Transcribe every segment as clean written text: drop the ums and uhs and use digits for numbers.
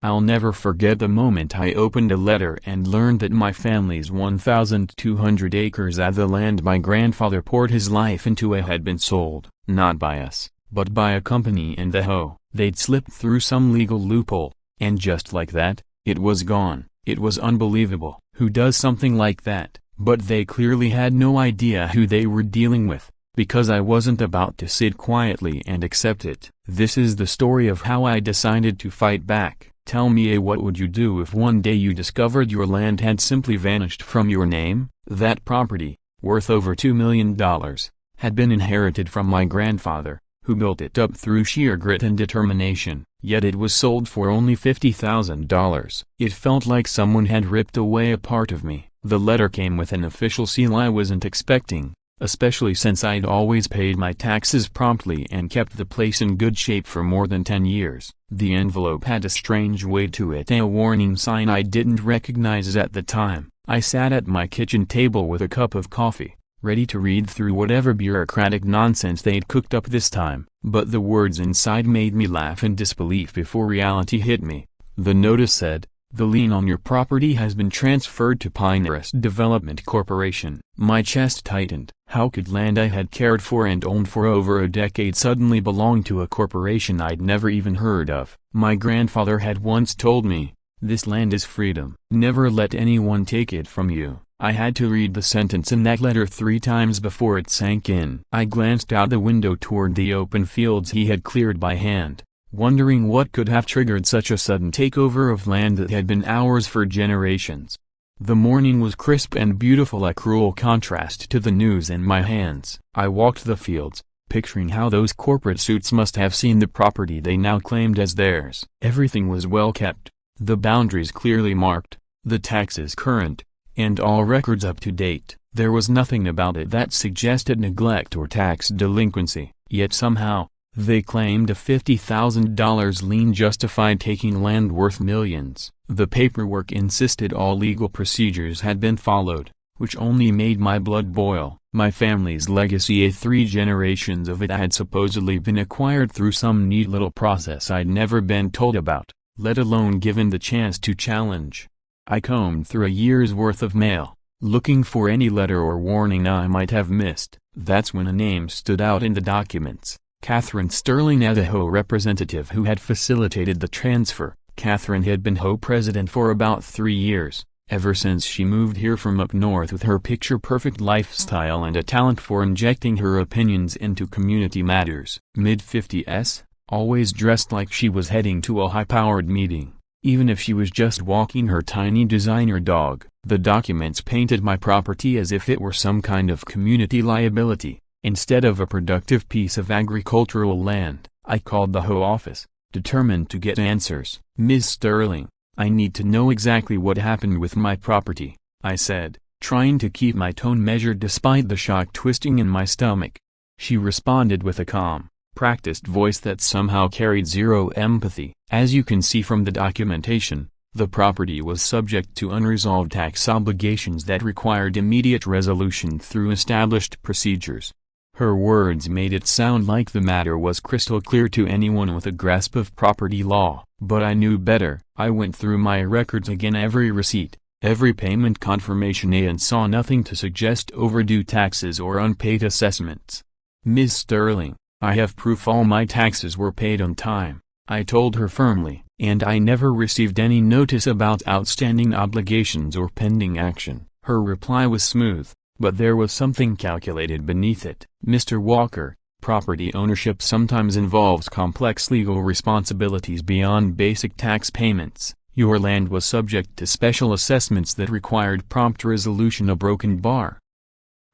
I'll never forget the moment I opened a letter and learned that my family's 1,200 acres of the land my grandfather poured his life into had been sold, not by us, but by a company in the HOA. They'd slipped through some legal loophole, and just like that, it was gone. It was unbelievable. Who does something like that? But they clearly had no idea who they were dealing with, because I wasn't about to sit quietly and accept it. This is the story of how I decided to fight back. Tell me, what would you do if one day you discovered your land had simply vanished from your name? That property, worth over $2 million, had been inherited from my grandfather, who built it up through sheer grit and determination, yet it was sold for only $50,000. It felt like someone had ripped away a part of me. The letter came with an official seal I wasn't expecting, especially since I'd always paid my taxes promptly and kept the place in good shape for more than 10 years. The envelope had a strange weight to it, a warning sign I didn't recognize at the time. I sat at my kitchen table with a cup of coffee, ready to read through whatever bureaucratic nonsense they'd cooked up this time. But the words inside made me laugh in disbelief before reality hit me. The notice said, "The lien on your property has been transferred to Pinehurst Development Corporation." My chest tightened. How could land I had cared for and owned for over a decade suddenly belong to a corporation I'd never even heard of? My grandfather had once told me, "This land is freedom. Never let anyone take it from you." I had to read the sentence in that letter 3 times before it sank in. I glanced out the window toward the open fields he had cleared by hand, wondering what could have triggered such a sudden takeover of land that had been ours for generations. The morning was crisp and beautiful, a cruel contrast to the news in my hands. I walked the fields, picturing how those corporate suits must have seen the property they now claimed as theirs. Everything was well kept, the boundaries clearly marked, the taxes current, and all records up to date. There was nothing about it that suggested neglect or tax delinquency, yet somehow, they claimed a $50,000 lien justified taking land worth millions. The paperwork insisted all legal procedures had been followed, which only made my blood boil. My family's legacy, 3 generations of it, had supposedly been acquired through some neat little process I'd never been told about, let alone given the chance to challenge. I combed through a year's worth of mail, looking for any letter or warning I might have missed. That's when a name stood out in the documents. Catherine Sterling, the HOA representative who had facilitated the transfer. Catherine had been HOA president for about 3 years, ever since she moved here from up north with her picture-perfect lifestyle and a talent for injecting her opinions into community matters. Mid-50s, always dressed like she was heading to a high-powered meeting, even if she was just walking her tiny designer dog. The documents painted my property as if it were some kind of community liability, instead of a productive piece of agricultural land. I called the HOA office, determined to get answers. "Ms. Sterling, I need to know exactly what happened with my property," I said, trying to keep my tone measured despite the shock twisting in my stomach. She responded with a calm, practiced voice that somehow carried zero empathy. "As you can see from the documentation, the property was subject to unresolved tax obligations that required immediate resolution through established procedures." Her words made it sound like the matter was crystal clear to anyone with a grasp of property law. But I knew better. I went through my records again, every receipt, every payment confirmation, and saw nothing to suggest overdue taxes or unpaid assessments. "Ms. Sterling, I have proof all my taxes were paid on time," I told her firmly, "and I never received any notice about outstanding obligations or pending action." Her reply was smooth, but there was something calculated beneath it. "Mr. Walker, property ownership sometimes involves complex legal responsibilities beyond basic tax payments. Your land was subject to special assessments that required prompt resolution, a broken bar."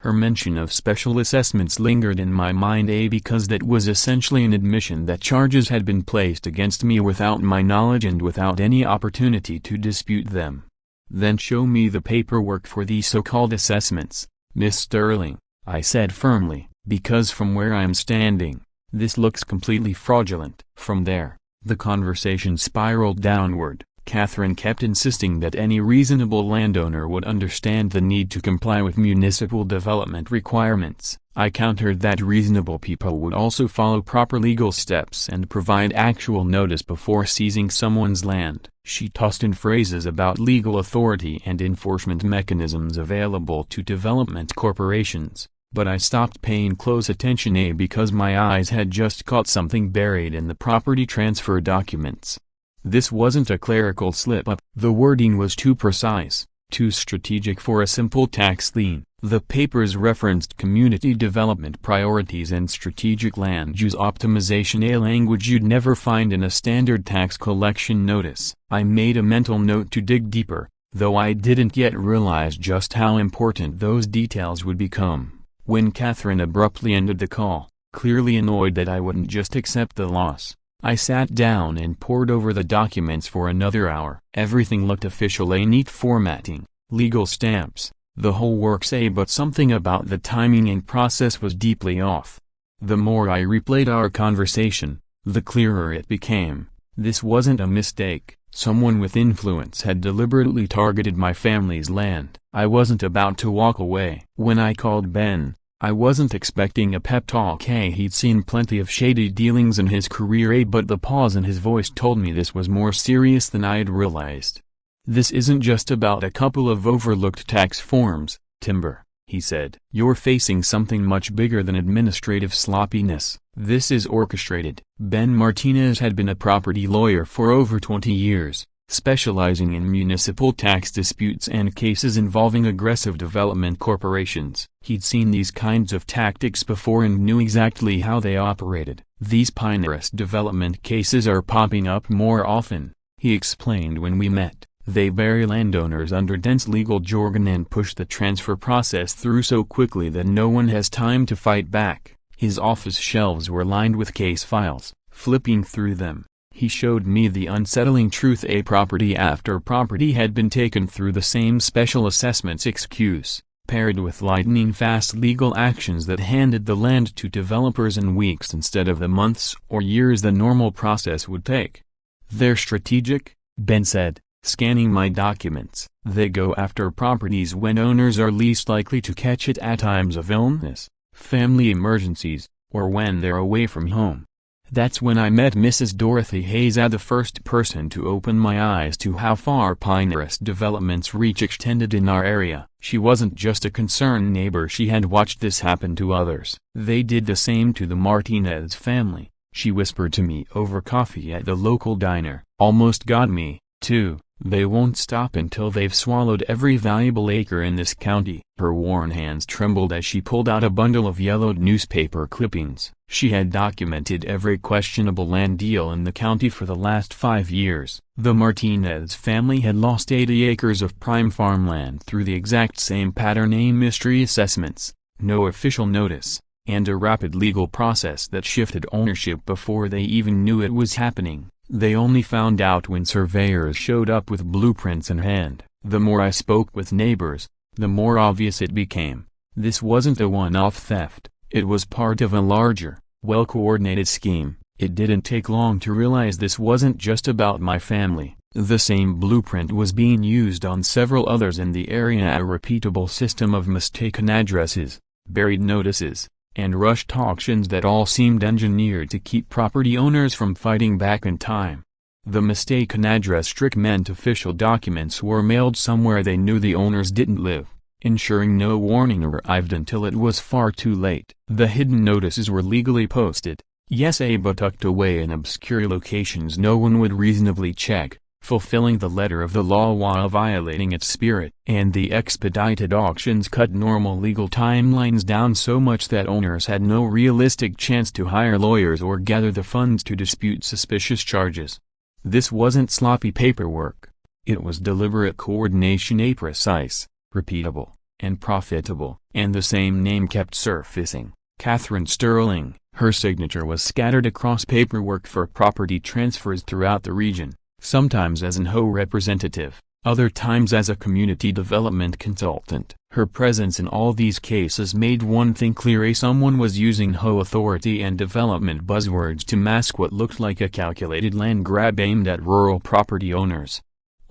Her mention of special assessments lingered in my mind, because that was essentially an admission that charges had been placed against me without my knowledge and without any opportunity to dispute them. "Then show me the paperwork for these so-called assessments, Miss Sterling," I said firmly, "because from where I'm standing, this looks completely fraudulent." From there, the conversation spiraled downward. Catherine kept insisting that any reasonable landowner would understand the need to comply with municipal development requirements. I countered that reasonable people would also follow proper legal steps and provide actual notice before seizing someone's land. She tossed in phrases about legal authority and enforcement mechanisms available to development corporations, but I stopped paying close attention because my eyes had just caught something buried in the property transfer documents. This wasn't a clerical slip-up. The wording was too precise, too strategic for a simple tax lien. The papers referenced community development priorities and strategic land use optimization, a language you'd never find in a standard tax collection notice. I made a mental note to dig deeper, though I didn't yet realize just how important those details would become. When Catherine abruptly ended the call, clearly annoyed that I wouldn't just accept the loss, I sat down and pored over the documents for another hour. Everything looked official, a neat formatting, legal stamps, the whole works, but something about the timing and process was deeply off. The more I replayed our conversation, the clearer it became. This wasn't a mistake. Someone with influence had deliberately targeted my family's land. I wasn't about to walk away. When I called Ben, I wasn't expecting a pep talk. He'd seen plenty of shady dealings in his career, but the pause in his voice told me this was more serious than I had realized. "This isn't just about a couple of overlooked tax forms, Timber," he said. "You're facing something much bigger than administrative sloppiness. This is orchestrated." Ben Martinez had been a property lawyer for over 20 years, specializing in municipal tax disputes and cases involving aggressive development corporations. He'd seen these kinds of tactics before and knew exactly how they operated. "These Pinterest development cases are popping up more often," he explained when we met. "They bury landowners under dense legal jargon and push the transfer process through so quickly that no one has time to fight back." His office shelves were lined with case files. Flipping through them, he showed me the unsettling truth: property after property had been taken through the same special assessments excuse, paired with lightning-fast legal actions that handed the land to developers in weeks instead of the months or years the normal process would take. "They're strategic," Ben said, scanning my documents. "They go after properties when owners are least likely to catch it, at times of illness, family emergencies, or when they're away from home." That's when I met Mrs. Dorothy Hayes, the first person to open my eyes to how far Pinterest Development's reach extended in our area. She wasn't just a concerned neighbor, she had watched this happen to others. "They did the same to the Martinez family," she whispered to me over coffee at the local diner. "Almost got me, too. They won't stop until they've swallowed every valuable acre in this county." Her worn hands trembled as she pulled out a bundle of yellowed newspaper clippings. She had documented every questionable land deal in the county for the last 5 years. The Martinez family had lost 80 acres of prime farmland through the exact same pattern: mystery assessments, no official notice, and a rapid legal process that shifted ownership before they even knew it was happening. They only found out when surveyors showed up with blueprints in hand. The more I spoke with neighbors, the more obvious it became. This wasn't a one-off theft, it was part of a larger, well-coordinated scheme. It didn't take long to realize this wasn't just about my family. The same blueprint was being used on several others in the area: a repeatable system of mistaken addresses, buried notices, and rushed auctions that all seemed engineered to keep property owners from fighting back in time. The mistaken address trick meant official documents were mailed somewhere they knew the owners didn't live, ensuring no warning arrived until it was far too late. The hidden notices were legally posted, yes, but tucked away in obscure locations no one would reasonably check, fulfilling the letter of the law while violating its spirit. And the expedited auctions cut normal legal timelines down so much that owners had no realistic chance to hire lawyers or gather the funds to dispute suspicious charges. This wasn't sloppy paperwork. It was deliberate coordination, precise, repeatable, and profitable. And the same name kept surfacing: Catherine Sterling. Her signature was scattered across paperwork for property transfers throughout the region, sometimes as an HOA representative, other times as a community development consultant. Her presence in all these cases made one thing clear: someone was using HOA authority and development buzzwords to mask what looked like a calculated land grab aimed at rural property owners.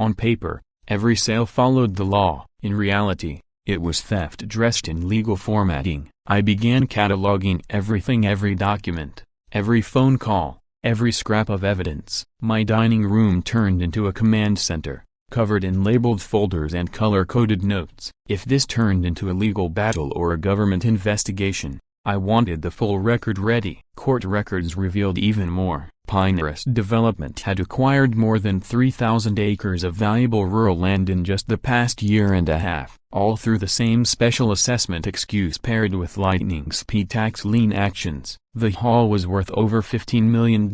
On paper, every sale followed the law. In reality, it was theft dressed in legal formatting. I began cataloging everything, every document, every phone call, every scrap of evidence. My dining room turned into a command center, covered in labeled folders and color-coded notes. If this turned into a legal battle or a government investigation, I wanted the full record ready. Court records revealed even more. Pinterest Development had acquired more than 3,000 acres of valuable rural land in just the past year and a half, all through the same special assessment excuse paired with lightning speed tax lien actions. The haul was worth over $15 million.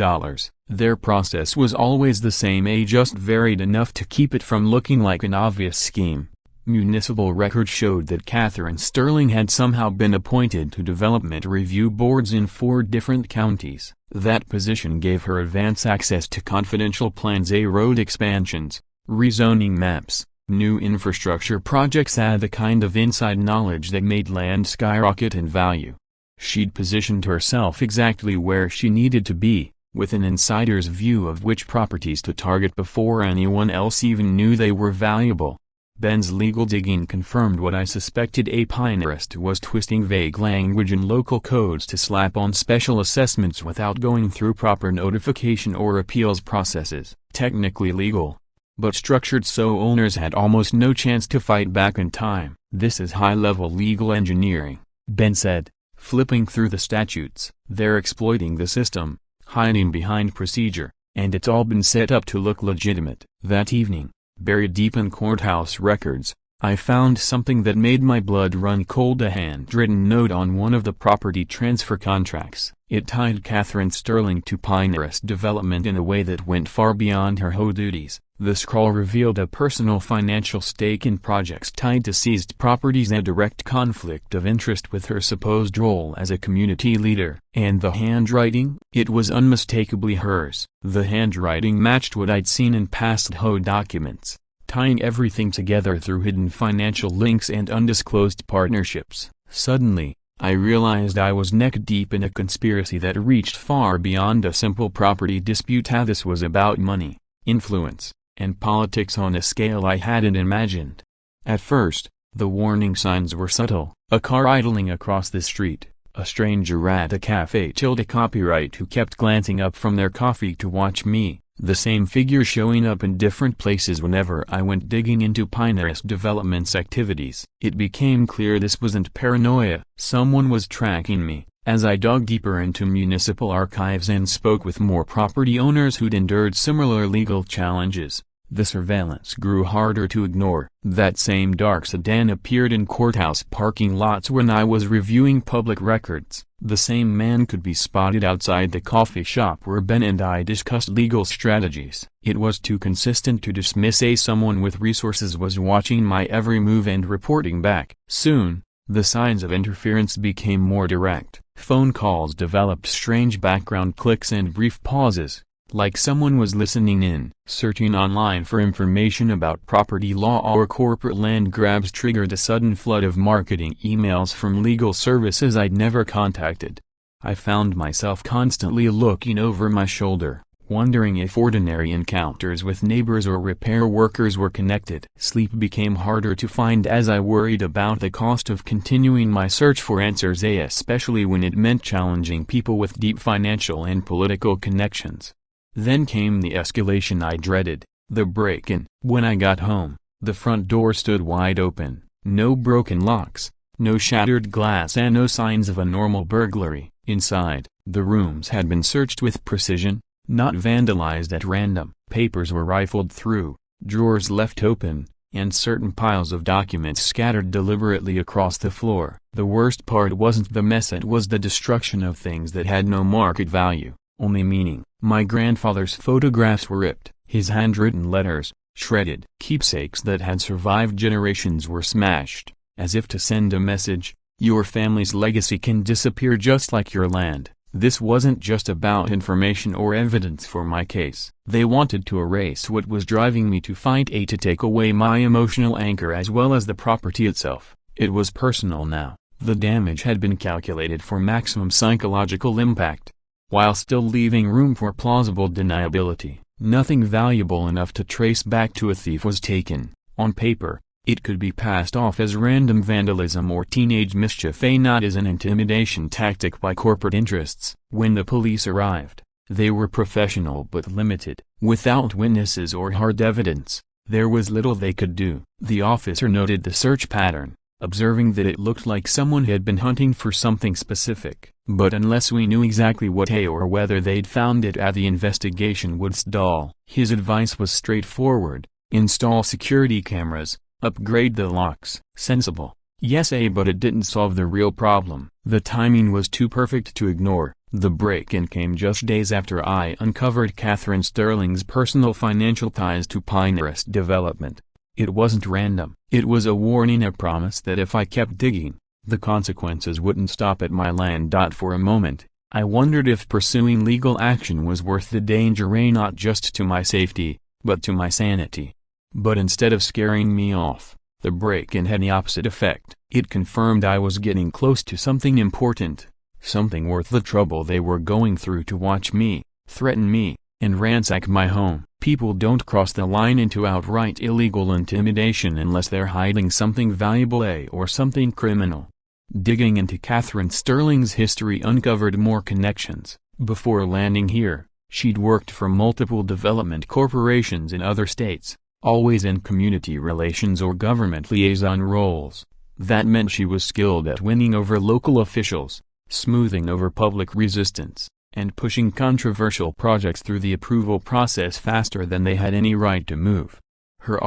Their process was always the same, just varied enough to keep it from looking like an obvious scheme. Municipal records showed that Catherine Sterling had somehow been appointed to development review boards in 4 different counties. That position gave her advance access to confidential plans, road expansions, rezoning maps, new infrastructure projects, the kind of inside knowledge that made land skyrocket in value. She'd positioned herself exactly where she needed to be, with an insider's view of which properties to target before anyone else even knew they were valuable. Ben's legal digging confirmed what I suspected. Pinterest was twisting vague language in local codes to slap on special assessments without going through proper notification or appeals processes. Technically legal, but structured so owners had almost no chance to fight back in time. This is high-level legal engineering, Ben said, flipping through the statutes. They're exploiting the system, hiding behind procedure, and it's all been set up to look legitimate. That evening, buried deep in courthouse records, I found something that made my blood run cold. A handwritten note on one of the property transfer contracts. It tied Catherine Sterling to Pinterest Development in a way that went far beyond her HOA duties. The scrawl revealed a personal financial stake in projects tied to seized properties and a direct conflict of interest with her supposed role as a community leader. And the handwriting? It was unmistakably hers. The handwriting matched what I'd seen in past HOA documents, tying everything together through hidden financial links and undisclosed partnerships. Suddenly, I realized I was neck-deep in a conspiracy that reached far beyond a simple property dispute. This was about money, influence, and politics on a scale I hadn't imagined. At first, the warning signs were subtle: a car idling across the street, a stranger at a cafe, copyright who kept glancing up from their coffee to watch me, the same figure showing up in different places whenever I went digging into Pinterest Development's activities. It became clear this wasn't paranoia. Someone was tracking me. As I dug deeper into municipal archives and spoke with more property owners who'd endured similar legal challenges, the surveillance grew harder to ignore. That same dark sedan appeared in courthouse parking lots when I was reviewing public records. The same man could be spotted outside the coffee shop where Ben and I discussed legal strategies. It was too consistent to dismiss. Someone with resources was watching my every move and reporting back. Soon, the signs of interference became more direct. Phone calls developed strange background clicks and brief pauses, like someone was listening in. Searching online for information about property law or corporate land grabs triggered a sudden flood of marketing emails from legal services I'd never contacted. I found myself constantly looking over my shoulder, wondering if ordinary encounters with neighbors or repair workers were connected. Sleep became harder to find as I worried about the cost of continuing my search for answers, especially when it meant challenging people with deep financial and political connections. Then came the escalation I dreaded, the break-in. When I got home, the front door stood wide open, no broken locks, no shattered glass, and no signs of a normal burglary. Inside, the rooms had been searched with precision, not vandalized at random. Papers were rifled through, drawers left open, and certain piles of documents scattered deliberately across the floor. The worst part wasn't the mess, it was the destruction of things that had no market value, only meaning. My grandfather's photographs were ripped, his handwritten letters, shredded. Keepsakes that had survived generations were smashed, as if to send a message: your family's legacy can disappear just like your land. This wasn't just about information or evidence for my case. They wanted to erase what was driving me to fight, to take away my emotional anchor as well as the property itself. It was personal now. The damage had been calculated for maximum psychological impact, while still leaving room for plausible deniability. Nothing valuable enough to trace back to a thief was taken. On paper, it could be passed off as random vandalism or teenage mischief, not as an intimidation tactic by corporate interests. When the police arrived, they were professional but limited. Without witnesses or hard evidence, there was little they could do. The officer noted the search pattern, observing that it looked like someone had been hunting for something specific. But unless we knew exactly what or whether they'd found it, the investigation would stall. His advice was straightforward: install security cameras, upgrade the locks. Sensible. Yes, but it didn't solve the real problem. The timing was too perfect to ignore. The break-in came just days after I uncovered Catherine Sterling's personal financial ties to Pinterest development. It wasn't random. It was a warning, a promise that if I kept digging, the consequences wouldn't stop at my land. For a moment, I wondered if pursuing legal action was worth the danger, not just to my safety, but to my sanity. But instead of scaring me off, the break-in had the opposite effect. It confirmed I was getting close to something important, something worth the trouble they were going through to watch me, threaten me, and ransack my home. People don't cross the line into outright illegal intimidation unless they're hiding something valuable or something criminal. Digging into Catherine Sterling's history uncovered more connections. Before landing here, she'd worked for multiple development corporations in other states, always in community relations or government liaison roles. That meant she was skilled at winning over local officials, smoothing over public resistance, and pushing controversial projects through the approval process faster than they had any right to move. Her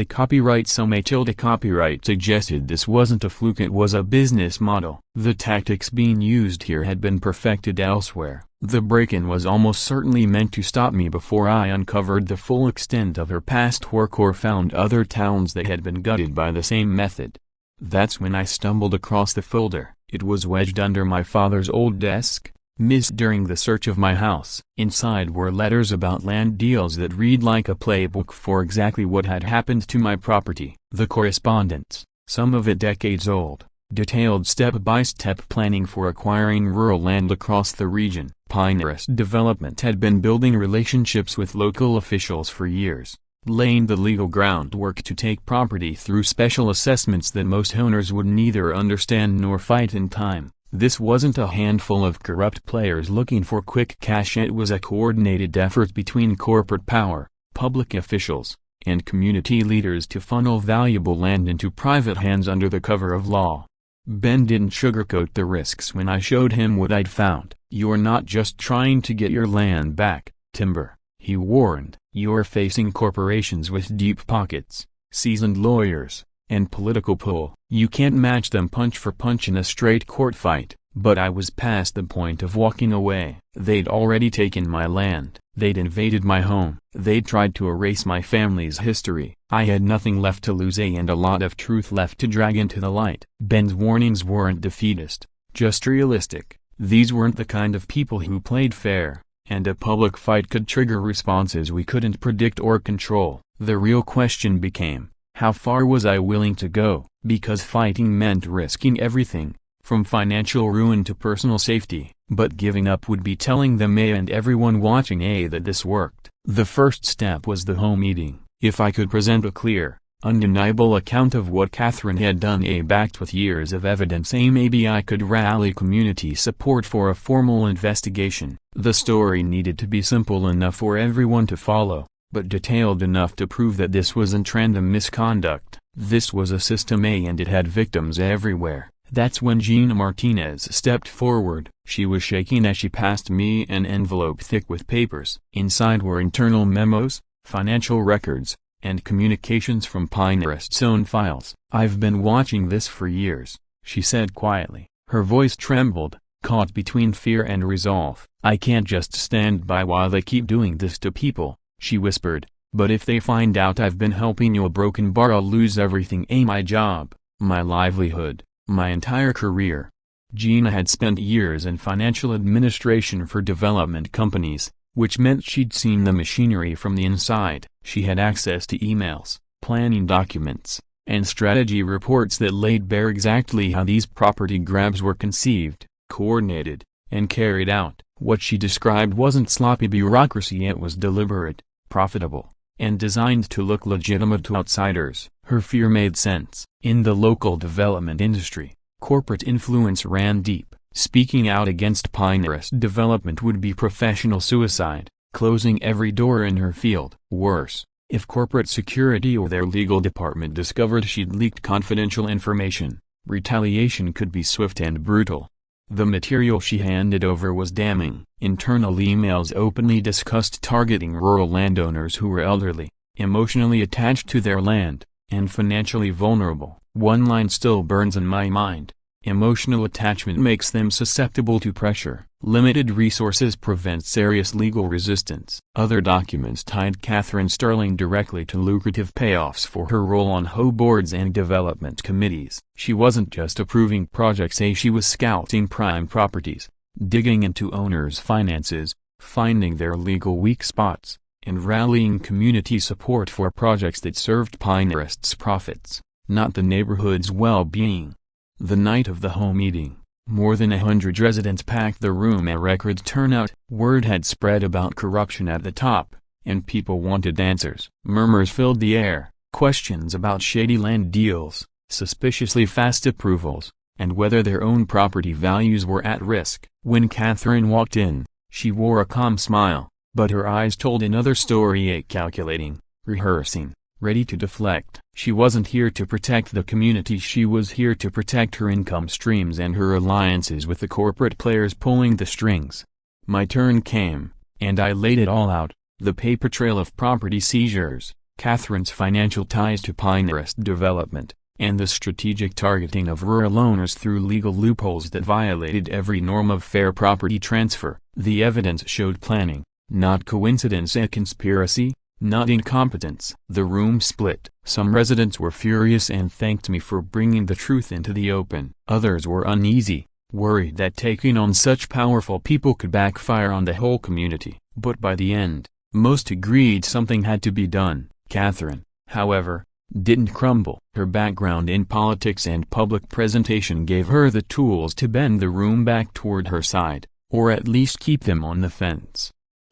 copyright suggested this wasn't a fluke, it was a business model. The tactics being used here had been perfected elsewhere. The break-in was almost certainly meant to stop me before I uncovered the full extent of her past work or found other towns that had been gutted by the same method. That's when I stumbled across the folder. It was wedged under my father's old desk, missed during the search of my house. Inside were letters about land deals that read like a playbook for exactly what had happened to my property. The correspondence, some of it decades old, detailed step-by-step planning for acquiring rural land across the region. Pinterest Development had been building relationships with local officials for years, laying the legal groundwork to take property through special assessments that most owners would neither understand nor fight in time. This wasn't a handful of corrupt players looking for quick cash, it was a coordinated effort between corporate power, public officials, and community leaders to funnel valuable land into private hands under the cover of law. Ben didn't sugarcoat the risks when I showed him what I'd found. "You're not just trying to get your land back, Timber," he warned. "You're facing corporations with deep pockets, seasoned lawyers, and political pull. You can't match them punch for punch in a straight court fight." But I was past the point of walking away. They'd already taken my land. They'd invaded my home. They'd tried to erase my family's history. I had nothing left to lose and a lot of truth left to drag into the light. Ben's warnings weren't defeatist, just realistic. These weren't the kind of people who played fair, and a public fight could trigger responses we couldn't predict or control. The real question became, how far was I willing to go? Because fighting meant risking everything, from financial ruin to personal safety. But giving up would be telling them and everyone watching that this worked. The first step was the home meeting. If I could present a clear, undeniable account of what Catherine had done backed with years of evidence, maybe I could rally community support for a formal investigation. The story needed to be simple enough for everyone to follow, but detailed enough to prove that this wasn't random misconduct. This was a system and it had victims everywhere. That's when Gina Martinez stepped forward. She was shaking as she passed me an envelope thick with papers. Inside were internal memos, financial records, and communications from Pinterest's own files. "I've been watching this for years," she said quietly. Her voice trembled, caught between fear and resolve. "I can't just stand by while they keep doing this to people," she whispered. "But if they find out I've been helping you a broken bar, I'll lose everything, my job, my livelihood, my entire career." Gina had spent years in financial administration for development companies, which meant she'd seen the machinery from the inside. She had access to emails, planning documents, and strategy reports that laid bare exactly how these property grabs were conceived, coordinated, and carried out. What she described wasn't sloppy bureaucracy, it was deliberate, profitable, and designed to look legitimate to outsiders. Her fear made sense. In the local development industry, corporate influence ran deep. Speaking out against Pinterest development would be professional suicide, closing every door in her field. Worse, if corporate security or their legal department discovered she'd leaked confidential information, retaliation could be swift and brutal. The material she handed over was damning. Internal emails openly discussed targeting rural landowners who were elderly, emotionally attached to their land, and financially vulnerable. One line still burns in my mind. Emotional attachment makes them susceptible to pressure. Limited resources prevent serious legal resistance. Other documents tied Catherine Sterling directly to lucrative payoffs for her role on HOA boards and development committees. She wasn't just approving projects, she was scouting prime properties, digging into owners' finances, finding their legal weak spots, and rallying community support for projects that served Pinterest's profits, not the neighborhood's well-being. The night of the home meeting, more than 100 residents packed the room, a record turnout. Word had spread about corruption at the top, and people wanted answers. Murmurs filled the air, questions about shady land deals, suspiciously fast approvals, and whether their own property values were at risk. When Catherine walked in, she wore a calm smile, but her eyes told another story, a calculating, rehearsing, ready to deflect. She wasn't here to protect the community, she was here to protect her income streams and her alliances with the corporate players pulling the strings. My turn came, and I laid it all out: the paper trail of property seizures, Catherine's financial ties to Pinterest development, and the strategic targeting of rural owners through legal loopholes that violated every norm of fair property transfer. The evidence showed planning, not coincidence, a conspiracy, not incompetence. The room split. Some residents were furious and thanked me for bringing the truth into the open. Others were uneasy, worried that taking on such powerful people could backfire on the whole community. But by the end, most agreed something had to be done. Catherine, however, didn't crumble. Her background in politics and public presentation gave her the tools to bend the room back toward her side, or at least keep them on the fence.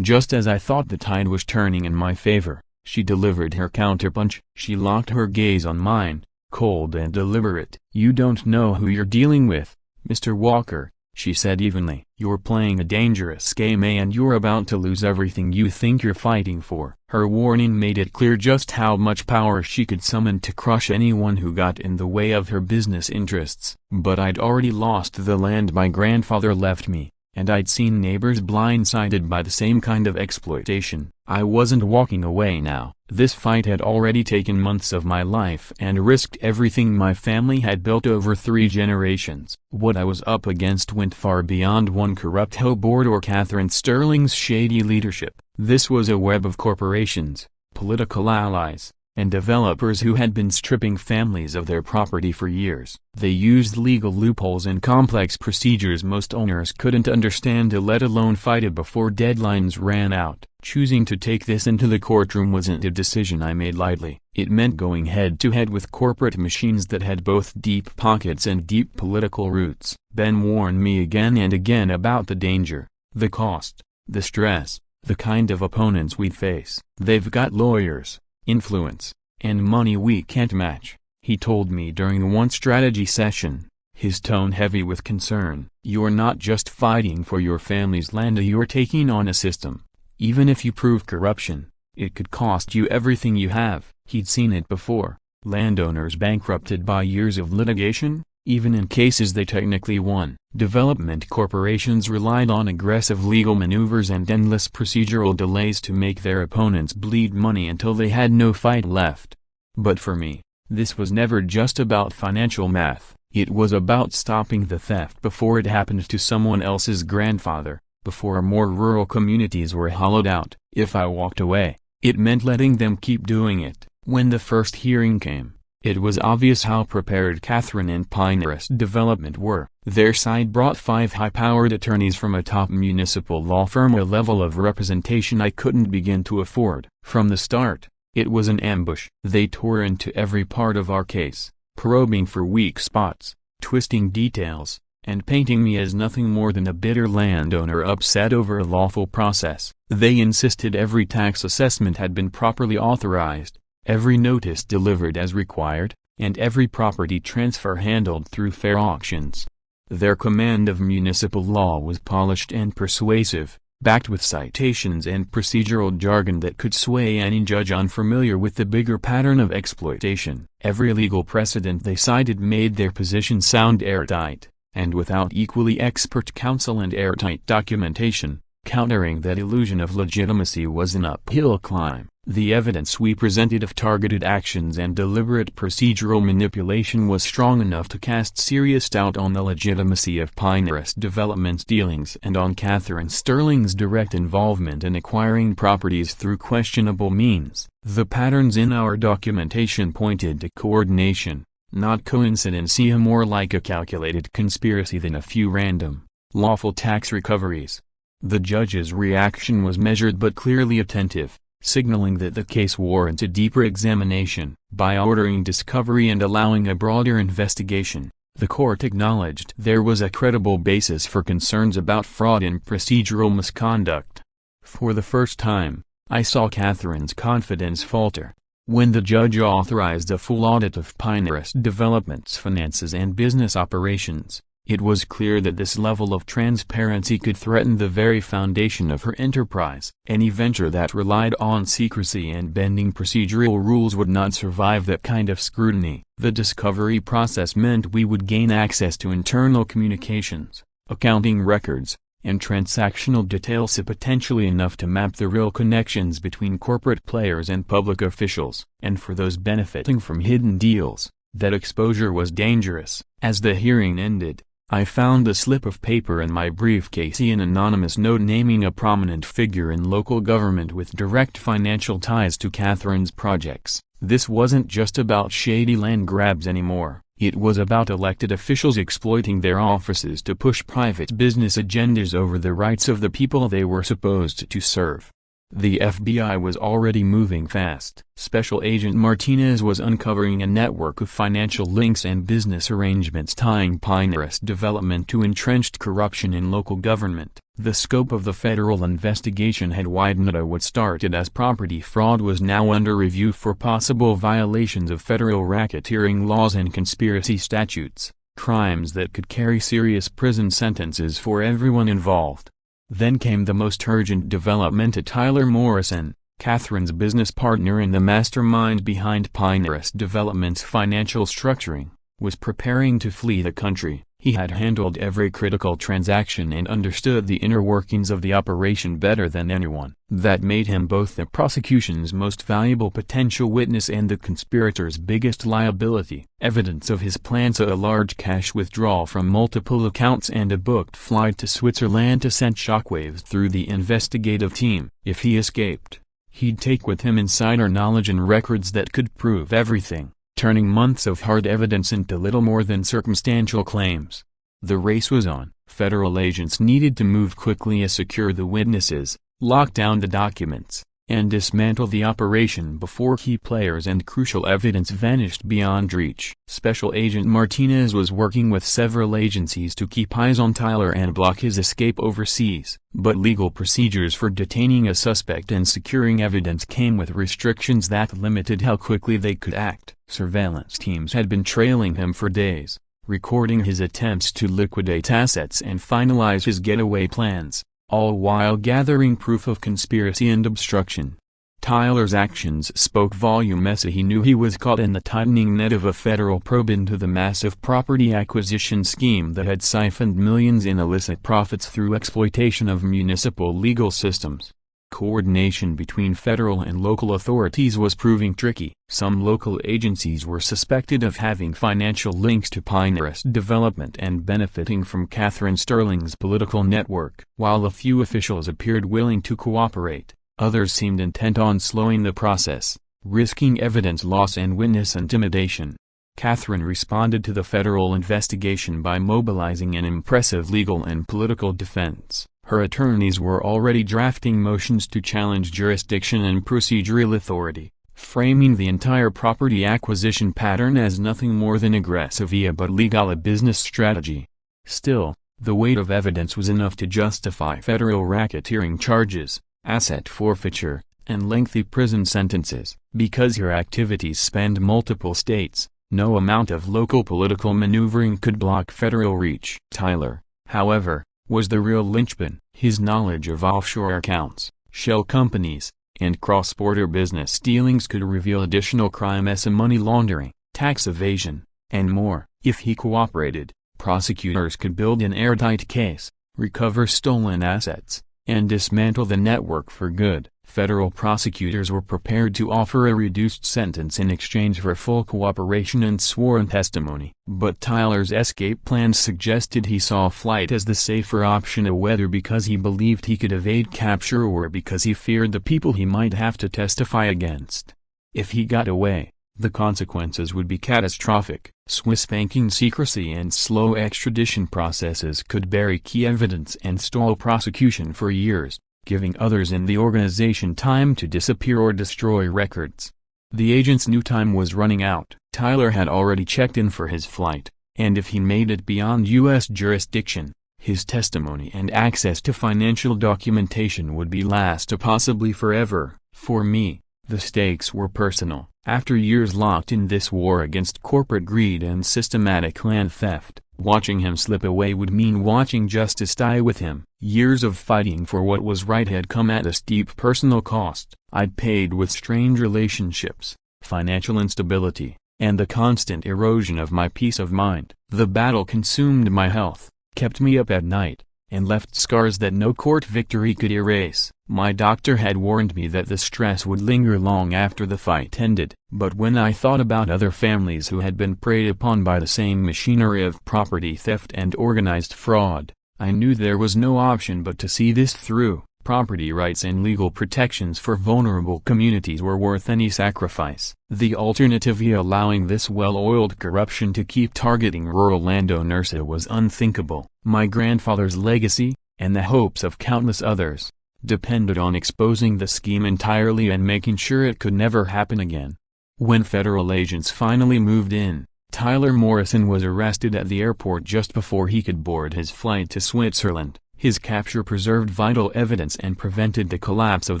Just as I thought the tide was turning in my favor, she delivered her counterpunch. She locked her gaze on mine, cold and deliberate. "You don't know who you're dealing with, Mr. Walker," she said evenly. "You're playing a dangerous game, and you're about to lose everything you think you're fighting for." Her warning made it clear just how much power she could summon to crush anyone who got in the way of her business interests. But I'd already lost the land my grandfather left me, and I'd seen neighbors blindsided by the same kind of exploitation. I wasn't walking away now. This fight had already taken months of my life and risked everything my family had built over 3 generations. What I was up against went far beyond one corrupt HOA board or Catherine Sterling's shady leadership. This was a web of corporations, political allies, and developers who had been stripping families of their property for years. They used legal loopholes and complex procedures most owners couldn't understand, let alone fight before deadlines ran out. Choosing to take this into the courtroom wasn't a decision I made lightly. It meant going head-to-head with corporate machines that had both deep pockets and deep political roots. Ben warned me again and again about the danger, the cost, the stress, the kind of opponents we'd face. "They've got lawyers, influence, and money we can't match," he told me during one strategy session, his tone heavy with concern. "You're not just fighting for your family's land, you're taking on a system. Even if you prove corruption, it could cost you everything you have." He'd seen it before, landowners bankrupted by years of litigation, even in cases they technically won. Development corporations relied on aggressive legal maneuvers and endless procedural delays to make their opponents bleed money until they had no fight left. But for me, this was never just about financial math. It was about stopping the theft before it happened to someone else's grandfather, before more rural communities were hollowed out. If I walked away, it meant letting them keep doing it. When the first hearing came, it was obvious how prepared Catherine and Pinterest Development were. Their side brought 5 high-powered attorneys from a top municipal law firm, a level of representation I couldn't begin to afford. From the start, it was an ambush. They tore into every part of our case, probing for weak spots, twisting details, and painting me as nothing more than a bitter landowner upset over a lawful process. They insisted every tax assessment had been properly authorized, every notice delivered as required, and every property transfer handled through fair auctions. Their command of municipal law was polished and persuasive, backed with citations and procedural jargon that could sway any judge unfamiliar with the bigger pattern of exploitation. Every legal precedent they cited made their position sound airtight, and without equally expert counsel and airtight documentation, countering that illusion of legitimacy was an uphill climb. The evidence we presented of targeted actions and deliberate procedural manipulation was strong enough to cast serious doubt on the legitimacy of Pinehurst Development's dealings and on Catherine Sterling's direct involvement in acquiring properties through questionable means. The patterns in our documentation pointed to coordination, not coincidence, more like a calculated conspiracy than a few random, lawful tax recoveries. The judge's reaction was measured but clearly attentive, signaling that the case warranted deeper examination. By ordering discovery and allowing a broader investigation, the court acknowledged there was a credible basis for concerns about fraud and procedural misconduct. For the first time, I saw Catherine's confidence falter. When the judge authorized a full audit of Pinehurst Development's finances and business operations, it was clear that this level of transparency could threaten the very foundation of her enterprise. Any venture that relied on secrecy and bending procedural rules would not survive that kind of scrutiny. The discovery process meant we would gain access to internal communications, accounting records, and transactional details potentially enough to map the real connections between corporate players and public officials. And for those benefiting from hidden deals, that exposure was dangerous. As the hearing ended, I found a slip of paper in my briefcase, an anonymous note naming a prominent figure in local government with direct financial ties to Catherine's projects. This wasn't just about shady land grabs anymore. It was about elected officials exploiting their offices to push private business agendas over the rights of the people they were supposed to serve. The FBI was already moving fast. Special Agent Martinez was uncovering a network of financial links and business arrangements tying Pinehurst Development to entrenched corruption in local government. The scope of the federal investigation had widened. What started as property fraud was now under review for possible violations of federal racketeering laws and conspiracy statutes, crimes that could carry serious prison sentences for everyone involved. Then came the most urgent development. Tyler Morrison, Catherine's business partner and the mastermind behind Pinehurst Development's financial structuring, was preparing to flee the country. He had handled every critical transaction and understood the inner workings of the operation better than anyone. That made him both the prosecution's most valuable potential witness and the conspirators' biggest liability. Evidence of his plan saw a large cash withdrawal from multiple accounts and a booked flight to Switzerland to send shockwaves through the investigative team. If he escaped, he'd take with him insider knowledge and records that could prove everything, turning months of hard evidence into little more than circumstantial claims. The race was on. Federal agents needed to move quickly to secure the witnesses, lock down the documents, and dismantle the operation before key players and crucial evidence vanished beyond reach. Special Agent Martinez was working with several agencies to keep eyes on Tyler and block his escape overseas. But legal procedures for detaining a suspect and securing evidence came with restrictions that limited how quickly they could act. Surveillance teams had been trailing him for days, recording his attempts to liquidate assets and finalize his getaway plans, all while gathering proof of conspiracy and obstruction. Tyler's actions spoke volumes. He knew he was caught in the tightening net of a federal probe into the massive property acquisition scheme that had siphoned millions in illicit profits through exploitation of municipal legal systems. Coordination between federal and local authorities was proving tricky. Some local agencies were suspected of having financial links to Pinehurst Development and benefiting from Catherine Sterling's political network. While a few officials appeared willing to cooperate, others seemed intent on slowing the process, risking evidence loss and witness intimidation. Catherine responded to the federal investigation by mobilizing an impressive legal and political defense. Her attorneys were already drafting motions to challenge jurisdiction and procedural authority, framing the entire property acquisition pattern as nothing more than aggressive but legal business strategy. Still, the weight of evidence was enough to justify federal racketeering charges, asset forfeiture, and lengthy prison sentences. Because her activities spanned multiple states, no amount of local political maneuvering could block federal reach. Tyler, however, was the real linchpin. His knowledge of offshore accounts, shell companies, and cross-border business dealings could reveal additional crime as money laundering, tax evasion, and more. If he cooperated, prosecutors could build an airtight case, recover stolen assets, and dismantle the network for good. Federal prosecutors were prepared to offer a reduced sentence in exchange for full cooperation and sworn testimony. But Tyler's escape plans suggested he saw flight as the safer option, whether because he believed he could evade capture or because he feared the people he might have to testify against. If he got away, the consequences would be catastrophic. Swiss banking secrecy and slow extradition processes could bury key evidence and stall prosecution for years, giving others in the organization time to disappear or destroy records. The agents knew time was running out. Tyler had already checked in for his flight, and if he made it beyond U.S. jurisdiction, his testimony and access to financial documentation would be last possibly forever. For me, the stakes were personal. After years locked in this war against corporate greed and systematic land theft, watching him slip away would mean watching justice die with him. Years of fighting for what was right had come at a steep personal cost. I'd paid with strained relationships, financial instability, and the constant erosion of my peace of mind. The battle consumed my health, kept me up at night, and left scars that no court victory could erase. My doctor had warned me that the stress would linger long after the fight ended. But when I thought about other families who had been preyed upon by the same machinery of property theft and organized fraud, I knew there was no option but to see this through. Property rights and legal protections for vulnerable communities were worth any sacrifice. The alternative, allowing this well-oiled corruption to keep targeting rural landowners, was unthinkable. My grandfather's legacy, and the hopes of countless others, depended on exposing the scheme entirely and making sure it could never happen again. When federal agents finally moved in, Tyler Morrison was arrested at the airport just before he could board his flight to Switzerland. His capture preserved vital evidence and prevented the collapse of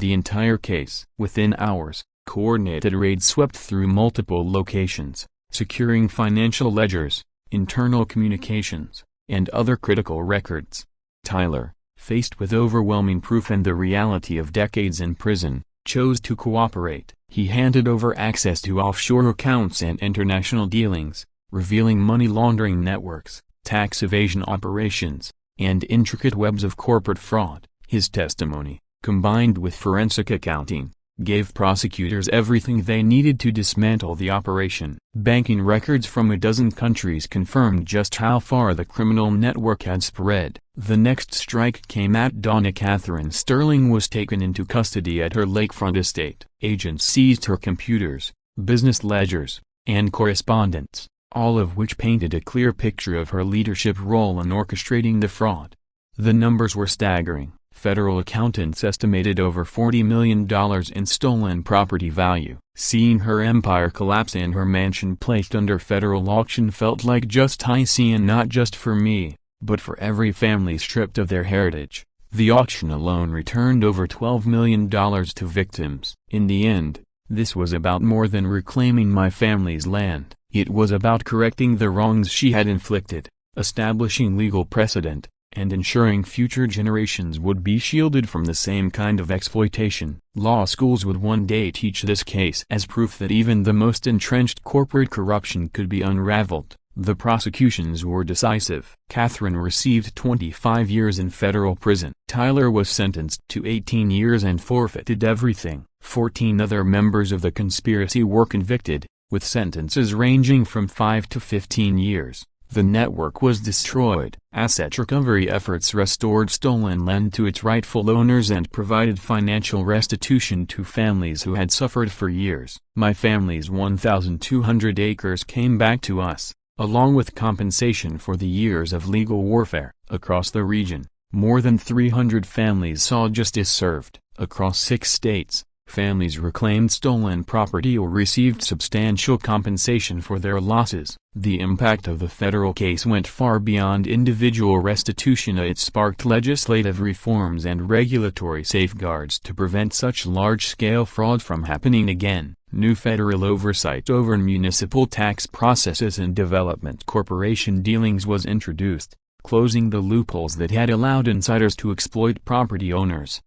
the entire case. Within hours, coordinated raids swept through multiple locations, securing financial ledgers, internal communications, and other critical records. Tyler, faced with overwhelming proof and the reality of decades in prison, chose to cooperate. He handed over access to offshore accounts and international dealings, revealing money laundering networks, tax evasion operations, and intricate webs of corporate fraud. His testimony, combined with forensic accounting, gave prosecutors everything they needed to dismantle the operation. Banking records from a dozen countries confirmed just how far the criminal network had spread. The next strike came at dawn. Catherine Sterling was taken into custody at her lakefront estate. Agents seized her computers, business ledgers, and correspondence, all of which painted a clear picture of her leadership role in orchestrating the fraud. The numbers were staggering. Federal accountants estimated over $40 million in stolen property value. Seeing her empire collapse and her mansion placed under federal auction felt like just icing, and not just for me, but for every family stripped of their heritage. The auction alone returned over $12 million to victims. In the end, this was about more than reclaiming my family's land. It was about correcting the wrongs she had inflicted, establishing legal precedent, and ensuring future generations would be shielded from the same kind of exploitation. Law schools would one day teach this case as proof that even the most entrenched corporate corruption could be unraveled. The prosecutions were decisive. Catherine received 25 years in federal prison. Tyler was sentenced to 18 years and forfeited everything. 14 other members of the conspiracy were convicted, with sentences ranging from 5 to 15 years. The network was destroyed. Asset recovery efforts restored stolen land to its rightful owners and provided financial restitution to families who had suffered for years. My family's 1,200 acres came back to us, along with compensation for the years of legal warfare. Across the region, more than 300 families saw justice served. Across 6 states, Families reclaimed stolen property or received substantial compensation for their losses. The impact of the federal case went far beyond individual restitution. It sparked legislative reforms and regulatory safeguards to prevent such large-scale fraud from happening again. New federal oversight over municipal tax processes and development corporation dealings was introduced, closing the loopholes that had allowed insiders to exploit property owners.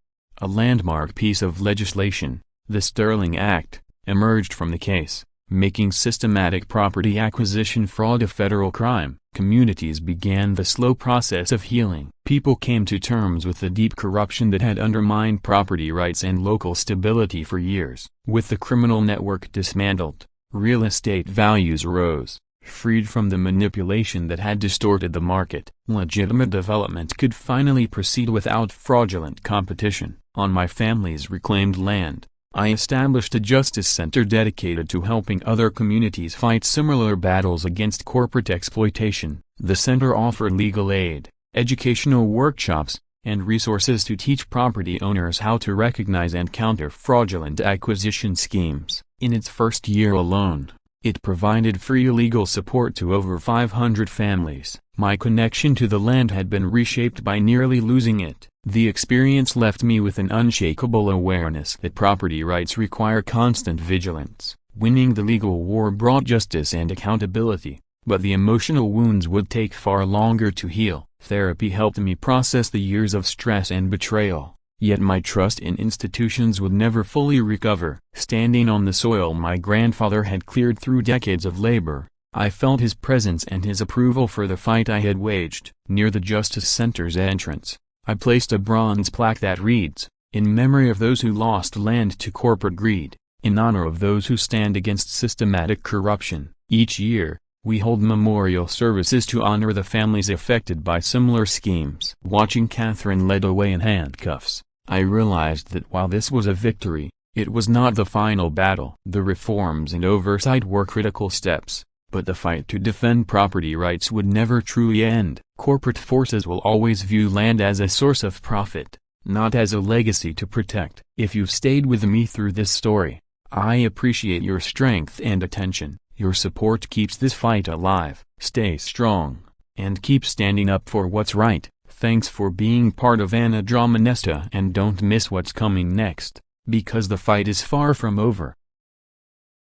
A landmark piece of legislation, the Sterling Act, emerged from the case, making systematic property acquisition fraud a federal crime. Communities began the slow process of healing. People came to terms with the deep corruption that had undermined property rights and local stability for years. With the criminal network dismantled, real estate values rose, freed from the manipulation that had distorted the market. Legitimate development could finally proceed without fraudulent competition. On my family's reclaimed land, I established a justice center dedicated to helping other communities fight similar battles against corporate exploitation. The center offered legal aid, educational workshops, and resources to teach property owners how to recognize and counter fraudulent acquisition schemes. In its first year alone, it provided free legal support to over 500 families. My connection to the land had been reshaped by nearly losing it. The experience left me with an unshakable awareness that property rights require constant vigilance. Winning the legal war brought justice and accountability, but the emotional wounds would take far longer to heal. Therapy helped me process the years of stress and betrayal, yet my trust in institutions would never fully recover. Standing on the soil my grandfather had cleared through decades of labor, I felt his presence and his approval for the fight I had waged. Near the Justice Center's entrance, I placed a bronze plaque that reads, "In memory of those who lost land to corporate greed, in honor of those who stand against systematic corruption." Each year, we hold memorial services to honor the families affected by similar schemes. Watching Catherine led away in handcuffs, I realized that while this was a victory, it was not the final battle. The reforms and oversight were critical steps, but the fight to defend property rights would never truly end. Corporate forces will always view land as a source of profit, not as a legacy to protect. If you've stayed with me through this story, I appreciate your strength and attention. Your support keeps this fight alive. Stay strong, and keep standing up for what's right. Thanks for being part of Anna Dramanesta, and don't miss what's coming next, because the fight is far from over.